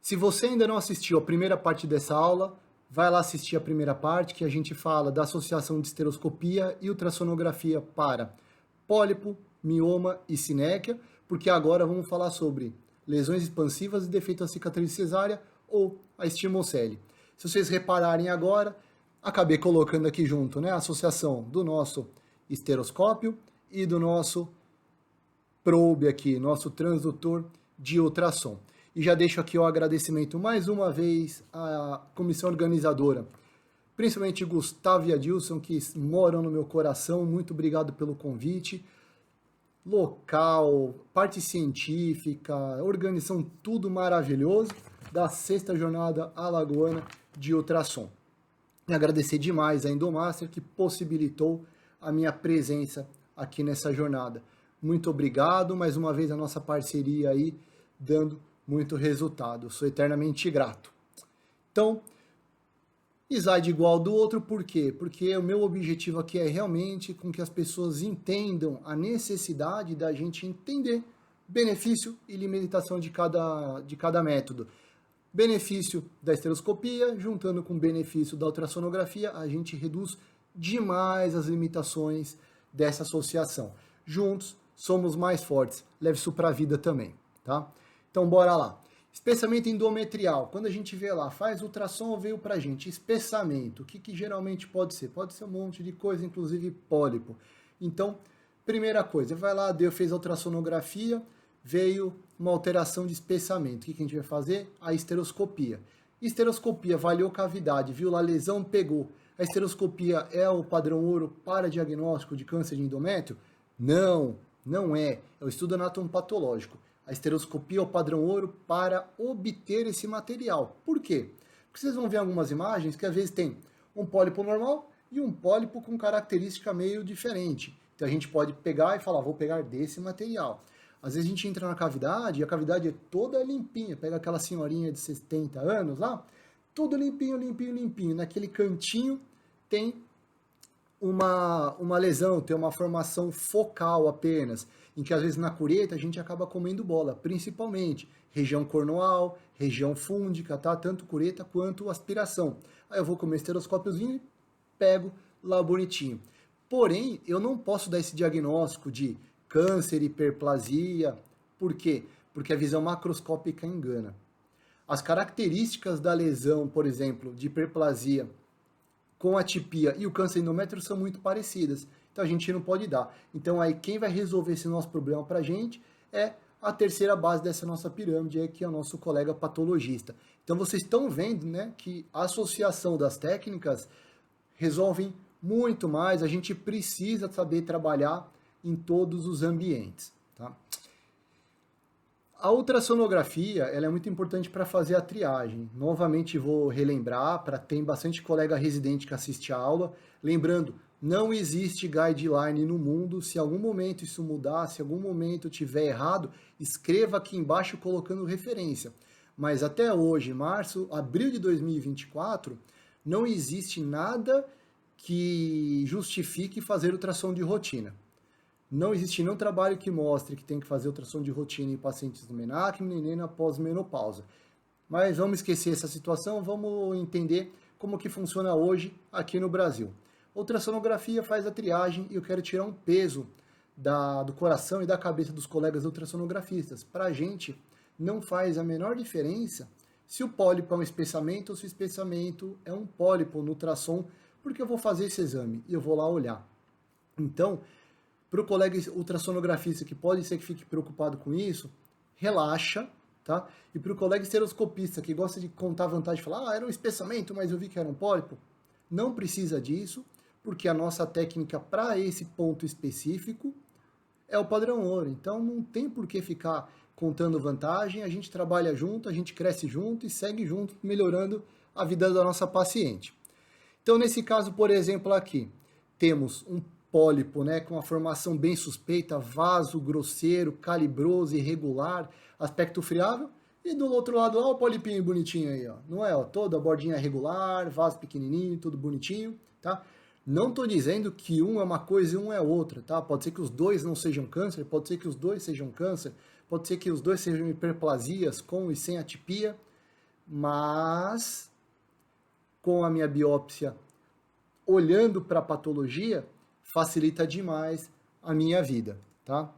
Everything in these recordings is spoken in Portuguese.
Se você ainda não assistiu a primeira parte dessa aula, vai lá assistir a primeira parte, que a gente fala da associação de esteroscopia e ultrassonografia para pólipo, mioma e sinéquia, porque agora vamos falar sobre lesões expansivas e defeito da cicatriz cesárea ou a estimocele. Se vocês repararem agora, acabei colocando aqui junto, né, a associação do nosso esteroscópio e do nosso probe aqui, nosso transdutor de ultrassom. E já deixo aqui o agradecimento mais uma vez à comissão organizadora, principalmente Gustavo e Adilson, que moram no meu coração. Muito obrigado pelo convite. Local, parte científica, organização, tudo maravilhoso da 6ª Jornada Alagoana de Ultrassom. E agradecer demais a Endomaster, que possibilitou a minha presença aqui nessa jornada. Muito obrigado, mais uma vez a nossa parceria aí, dando muito resultado. Sou eternamente grato. Então, slide igual do outro, por quê? Porque o meu objetivo aqui é realmente com que as pessoas entendam a necessidade da gente entender benefício e limitação de cada método. Benefício da esteroscopia, juntando com o benefício da ultrassonografia, a gente reduz demais as limitações dessa associação. Juntos, somos mais fortes. Leve isso para a vida também, tá? Então, bora lá. Espessamento endometrial. Quando a gente vê lá, faz ultrassom, veio pra gente. Espessamento. O que geralmente pode ser? Pode ser um monte de coisa, inclusive pólipo. Então, primeira coisa, vai lá, fez a ultrassonografia, veio uma alteração de espessamento. O que a gente vai fazer? A esteroscopia. Esteroscopia, avaliou cavidade, viu lá, lesão, pegou. A esteroscopia é o padrão ouro para diagnóstico de câncer de endométrio? Não, não é. É o estudo anatomopatológico. A esteroscopia é o padrão ouro para obter esse material. Por quê? Porque vocês vão ver algumas imagens que às vezes tem um pólipo normal e um pólipo com característica meio diferente. Então a gente pode pegar e falar, vou pegar desse material. Às vezes a gente entra na cavidade e a cavidade é toda limpinha. Pega aquela senhorinha de 70 anos lá, tudo limpinho, limpinho, limpinho. Naquele cantinho tem uma lesão, tem uma formação focal apenas, em que às vezes na cureta a gente acaba comendo bola, principalmente região cornoal, região fúndica, tá? Tanto cureta quanto aspiração. Aí eu vou com o meu esteroscópiozinho e pego lá bonitinho. Porém, eu não posso dar esse diagnóstico de câncer, hiperplasia. Por quê? Porque a visão macroscópica engana. As características da lesão, por exemplo, de hiperplasia com a atipia e o câncer endométrio são muito parecidas. Então a gente não pode dar. Então aí quem vai resolver esse nosso problema pra gente é a terceira base dessa nossa pirâmide, que é o nosso colega patologista. Então vocês estão vendo, né, que a associação das técnicas resolvem muito mais. A gente precisa saber trabalhar em todos os ambientes, tá? A ultrassonografia, ela é muito importante para fazer a triagem. Novamente vou relembrar, para ter bastante colega residente que assiste a aula. Lembrando, não existe guideline no mundo. Se em algum momento isso mudar, se em algum momento tiver errado, escreva aqui embaixo colocando referência. Mas até hoje, abril de 2024, não existe nada que justifique fazer ultrassom de rotina. Não existe nenhum trabalho que mostre que tem que fazer ultrassom de rotina em pacientes do menacne nem na pós-menopausa. Mas vamos esquecer essa situação, vamos entender como que funciona hoje aqui no Brasil. A ultrassonografia faz a triagem e eu quero tirar um peso do coração e da cabeça dos colegas ultrassonografistas. Para a gente, não faz a menor diferença se o pólipo é um espessamento ou se o espessamento é um pólipo no ultrassom, porque eu vou fazer esse exame e eu vou lá olhar. Então, para o colega ultrassonografista que pode ser que fique preocupado com isso, relaxa, tá? E para o colega esteroscopista que gosta de contar vantagem e falar, era um espessamento, mas eu vi que era um pólipo, não precisa disso, porque a nossa técnica para esse ponto específico é o padrão ouro. Então não tem por que ficar contando vantagem, a gente trabalha junto, a gente cresce junto e segue junto, melhorando a vida da nossa paciente. Então nesse caso, por exemplo, aqui, temos um pólipo, né, com uma formação bem suspeita, vaso grosseiro, calibroso, irregular, aspecto friável, e do outro lado, ó, o polipinho bonitinho aí, ó, não é, ó, toda a bordinha regular, vaso pequenininho, tudo bonitinho, tá? Não estou dizendo que um é uma coisa e um é outra, tá? Pode ser que os dois não sejam câncer, pode ser que os dois sejam câncer, pode ser que os dois sejam hiperplasias com e sem atipia, mas com a minha biópsia, olhando para a patologia, facilita demais a minha vida, tá?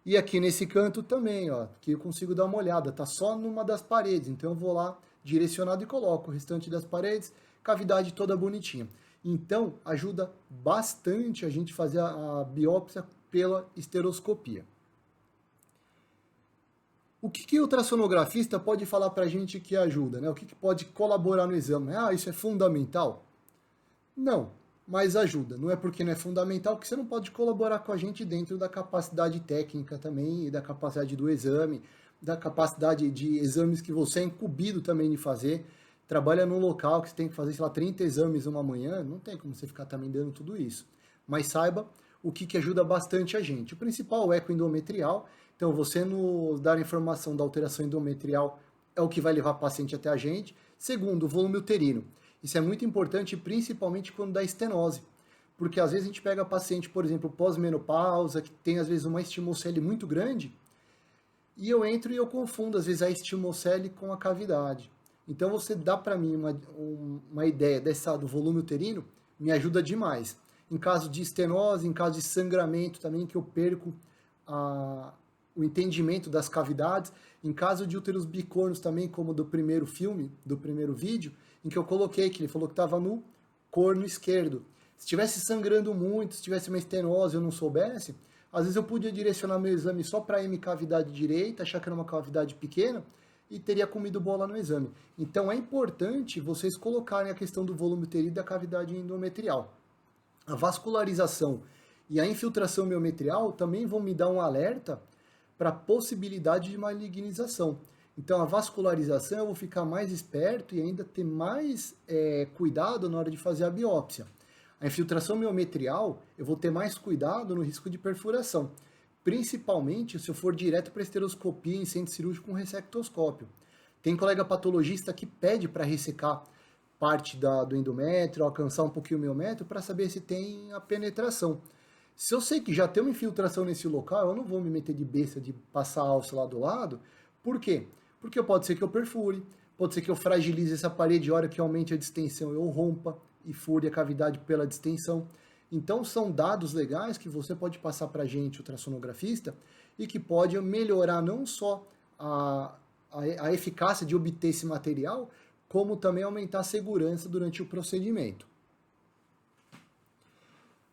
E aqui nesse canto também, ó, que eu consigo dar uma olhada, tá só numa das paredes, então eu vou lá direcionado e coloco o restante das paredes, cavidade toda bonitinha. Então, ajuda bastante a gente fazer a biópsia pela esteroscopia. O que o ultrassonografista pode falar para a gente que ajuda, né? O que pode colaborar no exame? Ah, isso é fundamental? Não, mas ajuda. Não é porque não é fundamental que você não pode colaborar com a gente dentro da capacidade técnica também, e da capacidade do exame, da capacidade de exames que você é incumbido também de fazer. Trabalha num local que você tem que fazer, sei lá, 30 exames uma manhã, não tem como você ficar também dando tudo isso. Mas saiba o que ajuda bastante a gente. O principal é o ecoendometrial. Então, você nos dar informação da alteração endometrial é o que vai levar o paciente até a gente. Segundo, o volume uterino. Isso é muito importante, principalmente quando dá estenose. Porque às vezes a gente pega paciente, por exemplo, pós-menopausa, que tem às vezes uma estimocele muito grande, e eu entro e eu confundo às vezes a estimocele com a cavidade. Então você dá para mim uma ideia do volume uterino, me ajuda demais. Em caso de estenose, em caso de sangramento também, que eu perco o entendimento das cavidades, em caso de úteros bicornos também, como do primeiro filme, do primeiro vídeo, em que eu coloquei, que ele falou que estava no corno esquerdo. Se estivesse sangrando muito, se tivesse uma estenose e eu não soubesse, às vezes eu podia direcionar meu exame só para a hemicavidade direita, achar que era uma cavidade pequena, e teria comido bola no exame. Então é importante vocês colocarem a questão do volume uterino e da cavidade endometrial. A vascularização e a infiltração miometrial também vão me dar um alerta para a possibilidade de malignização. Então a vascularização eu vou ficar mais esperto e ainda ter mais cuidado na hora de fazer a biópsia. A infiltração miometrial eu vou ter mais cuidado no risco de perfuração, principalmente se eu for direto para esteroscopia em centro cirúrgico com ressectoscópio. Tem colega patologista que pede para ressecar parte do endométrio, alcançar um pouquinho o miométrio para saber se tem a penetração. Se eu sei que já tem uma infiltração nesse local, eu não vou me meter de besta de passar a alça lá do lado. Por quê? Porque pode ser que eu perfure, pode ser que eu fragilize essa parede, a hora que aumente a distensão eu rompa e fure a cavidade pela distensão. Então são dados legais que você pode passar para a gente, ultrassonografista, e que pode melhorar não só a eficácia de obter esse material, como também aumentar a segurança durante o procedimento.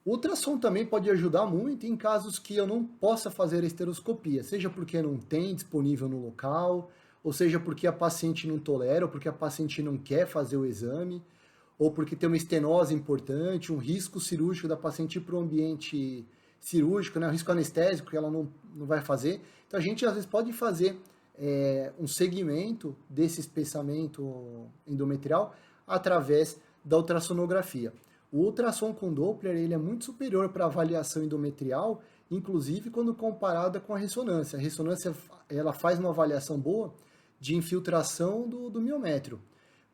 O ultrassom também pode ajudar muito em casos que eu não possa fazer a esteroscopia, seja porque não tem disponível no local, ou seja porque a paciente não tolera, ou porque a paciente não quer fazer o exame, ou porque tem uma estenose importante, um risco cirúrgico da paciente ir para o ambiente cirúrgico, né, um risco anestésico que ela não vai fazer. Então a gente às vezes pode fazer um segmento desse espessamento endometrial através da ultrassonografia. O ultrassom com Doppler ele é muito superior para a avaliação endometrial, inclusive quando comparada com a ressonância. A ressonância ela faz uma avaliação boa de infiltração do miométrio,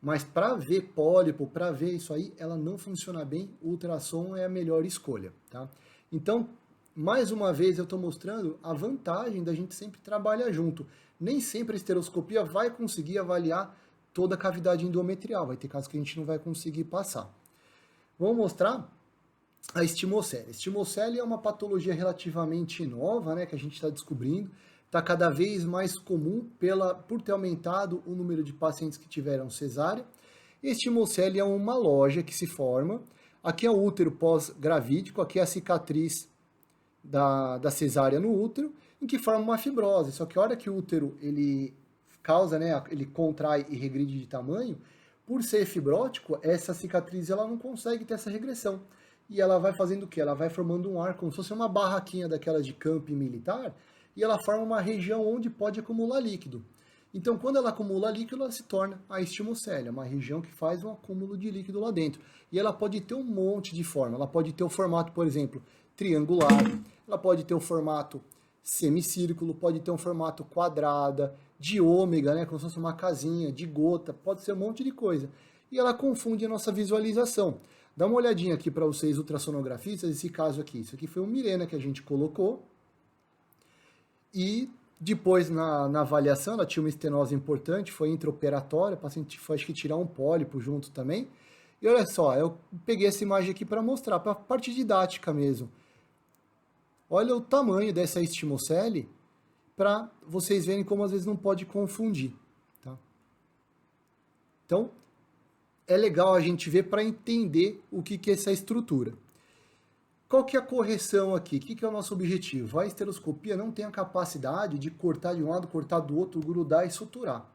mas para ver pólipo, para ver isso aí, ela não funciona bem, o ultrassom é a melhor escolha. Tá? Então, mais uma vez eu estou mostrando a vantagem da gente sempre trabalhar junto. Nem sempre a esteroscopia vai conseguir avaliar toda a cavidade endometrial, vai ter casos que a gente não vai conseguir passar. Vamos mostrar a estimocele. A estimocele é uma patologia relativamente nova, né, que a gente está descobrindo. Está cada vez mais comum por ter aumentado o número de pacientes que tiveram cesárea. Estimocele é uma loja que se forma. Aqui é o útero pós-gravídico, aqui é a cicatriz da cesárea no útero, em que forma uma fibrose. Só que a hora que o útero ele causa, né, ele contrai e regride de tamanho, por ser fibrótico, essa cicatriz ela não consegue ter essa regressão. E ela vai fazendo o quê? Ela vai formando um ar como se fosse uma barraquinha daquelas de camping militar, e ela forma uma região onde pode acumular líquido. Então, quando ela acumula líquido, ela se torna a estimocele, uma região que faz um acúmulo de líquido lá dentro. E ela pode ter um monte de forma. Ela pode ter o formato, por exemplo, triangular, ela pode ter o formato semicírculo, pode ter um formato quadrada, de ômega, né, como se fosse uma casinha, de gota, pode ser um monte de coisa. E ela confunde a nossa visualização. Dá uma olhadinha aqui para vocês, ultrassonografistas, esse caso aqui. Isso aqui foi um Mirena que a gente colocou. E Depois, na avaliação, ela tinha uma estenose importante, foi intraoperatória, o paciente foi, acho que, tirar um pólipo junto também. E olha só, eu peguei essa imagem aqui para mostrar, para a parte didática mesmo. Olha o tamanho dessa estimocele, para vocês verem como às vezes não pode confundir. Tá? Então, é legal a gente ver para entender o que é essa estrutura. Qual que é a correção aqui? O que é o nosso objetivo? A esteroscopia não tem a capacidade de cortar de um lado, cortar do outro, grudar e suturar.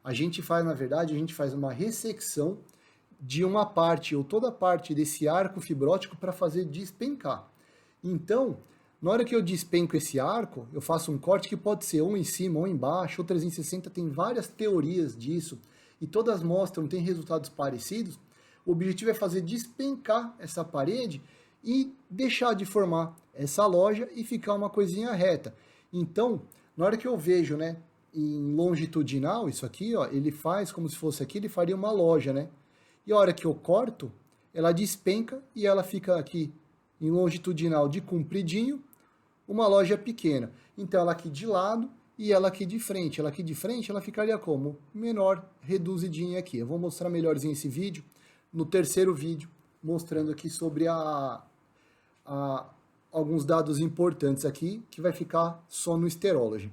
A gente faz, na verdade, a gente faz uma ressecção de uma parte ou toda parte desse arco fibrótico para fazer despencar. Então, na hora que eu despenco esse arco, eu faço um corte que pode ser ou em cima ou embaixo, ou 360, tem várias teorias disso, e todas mostram, tem resultados parecidos. O objetivo é fazer despencar essa parede e deixar de formar essa loja e ficar uma coisinha reta. Então, na hora que eu vejo, né, em longitudinal, isso aqui, ó, ele faz como se fosse aqui, ele faria uma loja, né? E a hora que eu corto, ela despenca e ela fica aqui em longitudinal de compridinho, uma loja pequena. Então, ela aqui de lado e ela aqui de frente. Ela aqui de frente, ela ficaria como? Menor, reduzidinha aqui. Eu vou mostrar melhorzinho esse vídeo no terceiro vídeo, mostrando aqui sobre alguns dados importantes aqui, que vai ficar só no Sterology.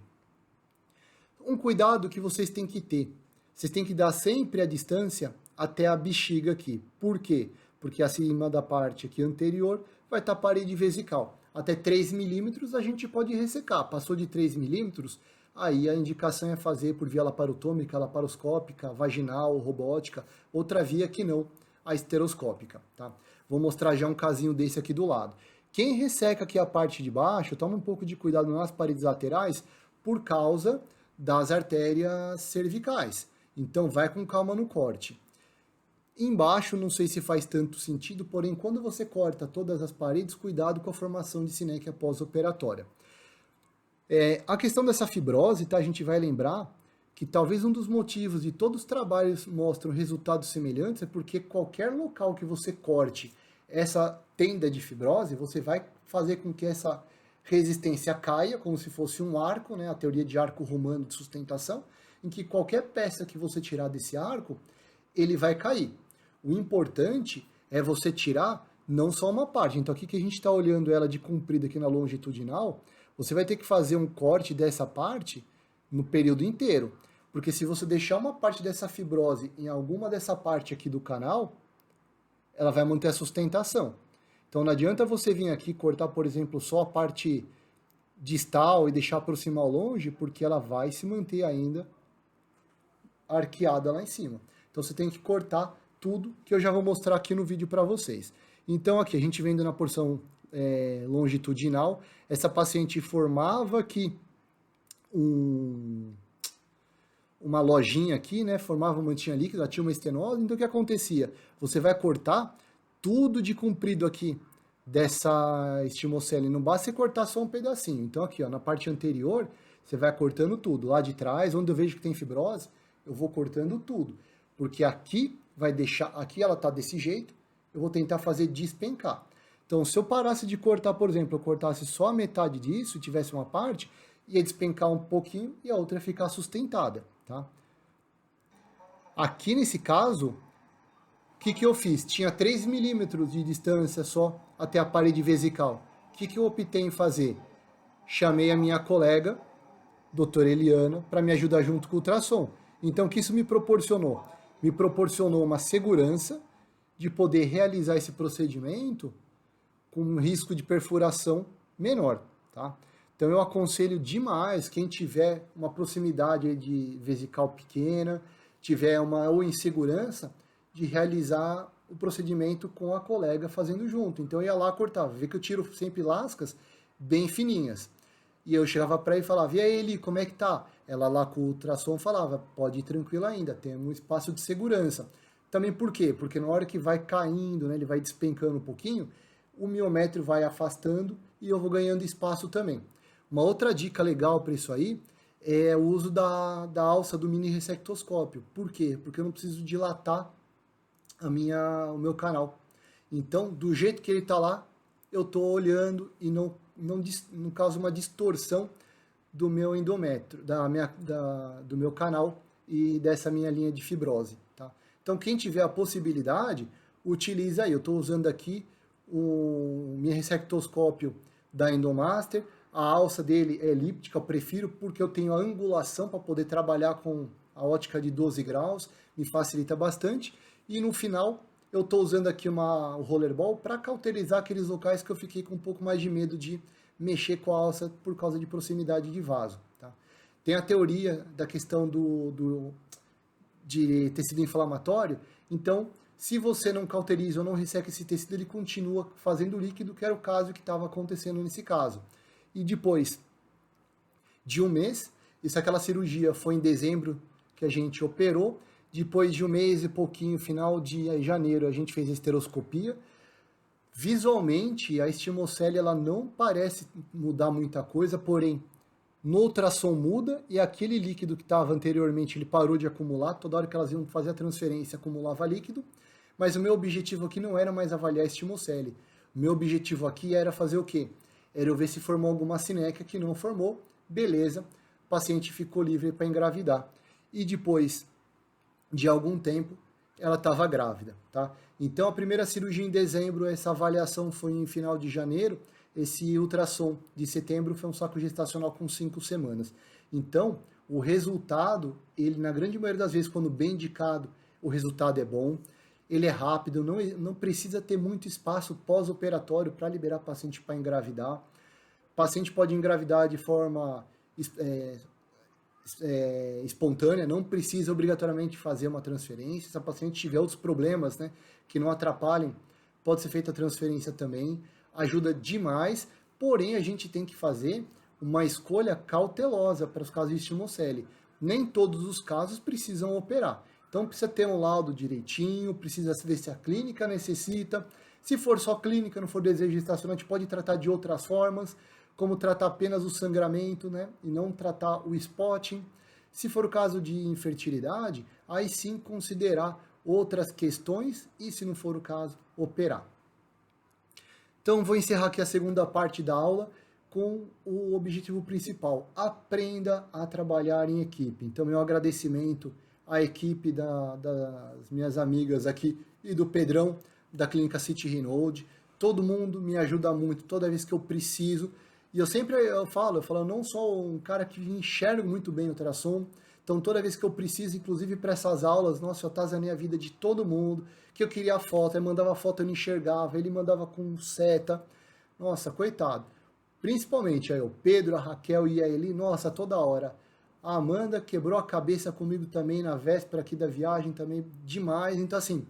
Um cuidado que vocês têm que ter. Vocês têm que dar sempre a distância até a bexiga aqui. Por quê? Porque acima da parte aqui anterior vai estar a parede vesical. Até 3 milímetros a gente pode ressecar. Passou de 3 milímetros, aí a indicação é fazer por via laparotômica, laparoscópica, vaginal, robótica, outra via que não a esteroscópica. Tá? Vou mostrar já um casinho desse aqui do lado. Quem resseca aqui a parte de baixo, toma um pouco de cuidado nas paredes laterais por causa das artérias cervicais. Então vai com calma no corte. Embaixo, não sei se faz tanto sentido, porém, quando você corta todas as paredes, cuidado com a formação de sinéquia pós-operatória. A questão dessa fibrose, tá? A gente vai lembrar que talvez um dos motivos de todos os trabalhos mostram resultados semelhantes é porque qualquer local que você corte essa tenda de fibrose, você vai fazer com que essa resistência caia, como se fosse um arco, né? A teoria de arco romano de sustentação, em que qualquer peça que você tirar desse arco, ele vai cair. O importante é você tirar não só uma parte. Então aqui que a gente está olhando ela de comprida aqui na longitudinal, você vai ter que fazer um corte dessa parte no período inteiro. Porque se você deixar uma parte dessa fibrose em alguma dessa parte aqui do canal, ela vai manter a sustentação. Então não adianta você vir aqui cortar, por exemplo, só a parte distal e deixar proximal longe, porque ela vai se manter ainda arqueada lá em cima. Então você tem que cortar tudo, que eu já vou mostrar aqui no vídeo para vocês. Então aqui, a gente vendo na porção longitudinal, essa paciente formava aqui uma lojinha aqui, né? Formava uma mantinha líquida, ela tinha uma estenose. Então o que acontecia? Você vai cortar tudo de comprido aqui dessa estimocele. Não basta você cortar só um pedacinho. Então aqui, ó, na parte anterior, você vai cortando tudo. Lá de trás, onde eu vejo que tem fibrose, eu vou cortando tudo. Porque aqui vai deixar, aqui ela tá desse jeito, eu vou tentar fazer despencar. Então, se eu parasse de cortar, por exemplo, eu cortasse só a metade disso, tivesse uma parte, ia despencar um pouquinho e a outra ia ficar sustentada, tá? Aqui nesse caso, o que eu fiz? Tinha 3 milímetros de distância só até a parede vesical. O que eu optei em fazer? Chamei a minha colega, doutora Eliana, para me ajudar junto com o ultrassom. Então, o que isso me proporcionou? Me proporcionou uma segurança de poder realizar esse procedimento com um risco de perfuração menor, tá? Então eu aconselho demais quem tiver uma proximidade de vesical pequena, tiver uma ou insegurança, de realizar o procedimento com a colega fazendo junto. Então eu ia lá cortava, vê que eu tiro sempre lascas bem fininhas. E eu chegava para ela e falava, e aí Eli, como é que tá? Ela lá com o ultrassom falava, pode ir tranquilo ainda, tem um espaço de segurança. Também por quê? Porque na hora que vai caindo, né, ele vai despencando um pouquinho, o miométrio vai afastando e eu vou ganhando espaço também. Uma outra dica legal para isso aí é o uso da alça do mini ressectoscópio. Por quê? Porque eu não preciso dilatar o meu canal. Então, do jeito que ele está lá, eu estou olhando e não causa uma distorção do meu endométrio, do meu canal e dessa minha linha de fibrose. Tá? Então, quem tiver a possibilidade, utiliza aí. Eu estou usando aqui o minha ressectoscópio da Endomaster. A alça dele é elíptica, eu prefiro porque eu tenho a angulação para poder trabalhar com a ótica de 12 graus, me facilita bastante. E no final, eu estou usando aqui o rollerball para cauterizar aqueles locais que eu fiquei com um pouco mais de medo de mexer com a alça por causa de proximidade de vaso. Tá? Tem a teoria da questão de tecido inflamatório, então, se você não cauteriza ou não resseca esse tecido, ele continua fazendo líquido, que era o caso que estava acontecendo nesse caso. E depois de um mês, isso aquela cirurgia foi em dezembro que a gente operou, depois de um mês e pouquinho, final de janeiro, a gente fez a esteroscopia. Visualmente, a estimocele ela não parece mudar muita coisa, porém, no ultrassom muda e aquele líquido que estava anteriormente, ele parou de acumular, toda hora que elas iam fazer a transferência, acumulava líquido, mas o meu objetivo aqui não era mais avaliar a estimocele. O meu objetivo aqui era fazer o quê? Era eu ver se formou alguma sinéquia, que não formou, beleza, o paciente ficou livre para engravidar. E depois de algum tempo, ela estava grávida, tá? Então, a primeira cirurgia em dezembro, essa avaliação foi em final de janeiro, esse ultrassom de setembro foi um saco gestacional com 5 semanas. Então, o resultado, ele na grande maioria das vezes, quando bem indicado, o resultado é bom, ele é rápido, não precisa ter muito espaço pós-operatório para liberar o paciente para engravidar. O paciente pode engravidar de forma espontânea, não precisa obrigatoriamente fazer uma transferência. Se a paciente tiver outros problemas, né, que não atrapalhem, pode ser feita a transferência também, ajuda demais, porém a gente tem que fazer uma escolha cautelosa para os casos de estimocele. Nem todos os casos precisam operar. Então precisa ter um laudo direitinho, precisa ver se a clínica necessita. Se for só clínica, não for desejo gestacional, a gente pode tratar de outras formas, como tratar apenas o sangramento, né, e não tratar o spotting. Se for o caso de infertilidade, aí sim considerar outras questões e, se não for o caso, operar. Então, vou encerrar aqui a segunda parte da aula com o objetivo principal. Aprenda a trabalhar em equipe. Então, meu agradecimento à equipe das minhas amigas aqui e do Pedrão, da Clínica City Renold. Todo mundo me ajuda muito toda vez que eu preciso. E eu falo, eu não sou um cara que enxergo muito bem o ultrassom, então toda vez que eu preciso, inclusive para essas aulas, nossa, eu atazanei a vida de todo mundo, que eu queria foto, aí mandava foto, eu não enxergava, ele mandava com seta, nossa, coitado. Principalmente aí o Pedro, a Raquel e a Eli, nossa, toda hora. A Amanda quebrou a cabeça comigo também na véspera aqui da viagem, também demais. Então assim,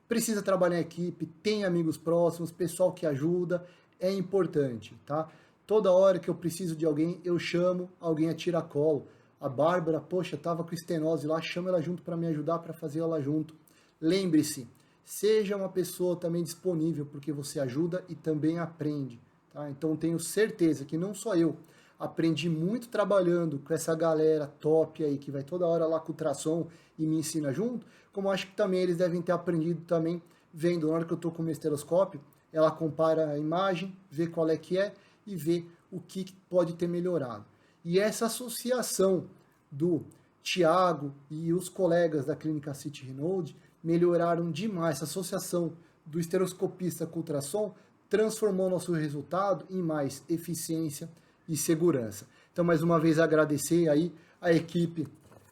precisa trabalhar em equipe, tem amigos próximos, pessoal que ajuda, é importante, tá? Toda hora que eu preciso de alguém, eu chamo alguém a tiracolo. A Bárbara, poxa, estava com estenose lá, chama ela junto para me ajudar, para fazer ela junto. Lembre-se, seja uma pessoa também disponível, porque você ajuda e também aprende. Tá? Então tenho certeza que não só eu aprendi muito trabalhando com essa galera top aí, que vai toda hora lá com o ultrassom e me ensina junto, como acho que também eles devem ter aprendido também, vendo, na hora que eu estou com o meu estereoscópio, ela compara a imagem, vê qual é que é, e ver o que pode ter melhorado. E essa associação do Tiago e os colegas da Clínica City Renold melhoraram demais. Essa associação do estereoscopista com ultrassom transformou nosso resultado em mais eficiência e segurança. Então, mais uma vez, agradecer aí a equipe,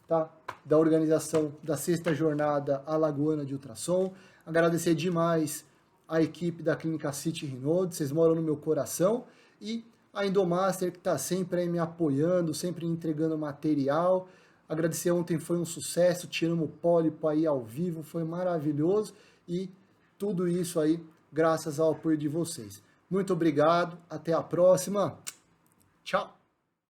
tá, da organização da 6ª Jornada Alagoana de Ultrassom. Agradecer demais a equipe da Clínica City Renold, vocês moram no meu coração. E a Endomaster, que está sempre aí me apoiando, sempre entregando material. Agradecer, ontem foi um sucesso, tiramos o pólipo aí ao vivo, foi maravilhoso. E tudo isso aí graças ao apoio de vocês. Muito obrigado, até a próxima. Tchau!